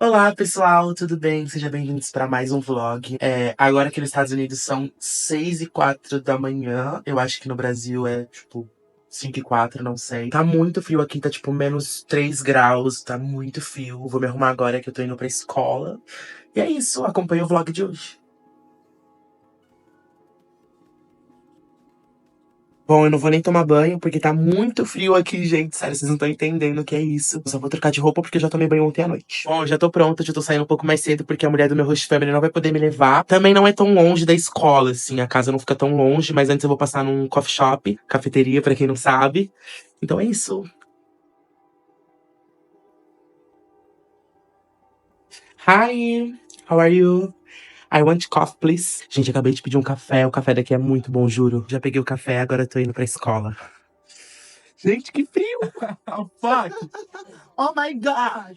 Olá, pessoal, tudo bem? Sejam bem-vindos para mais um vlog. Agora aqui nos Estados Unidos são 6h04 da manhã. Eu acho que no Brasil é, tipo, 5h04, não sei. Tá muito frio aqui, tá, tipo, -3 graus. Tá muito frio. Vou me arrumar agora que eu tô indo pra escola. E é isso, acompanha o vlog de hoje. Bom, eu não vou nem tomar banho, porque tá muito frio aqui, gente. Sério, vocês não estão entendendo o que é isso. Eu só vou trocar de roupa porque eu já tomei banho ontem à noite. Bom, eu já tô pronta, já tô saindo um pouco mais cedo, porque a mulher do meu host family não vai poder me levar. Também não é tão longe da escola, assim. A casa não fica tão longe, mas antes eu vou passar num coffee shop, cafeteria, pra quem não sabe. Então é isso. Hi, how are you? I want coffee, please. Gente, acabei de pedir um café. O café daqui é muito bom, juro. Já peguei o café, agora eu tô indo pra escola. Gente, que frio! Oh, fuck! Oh my god!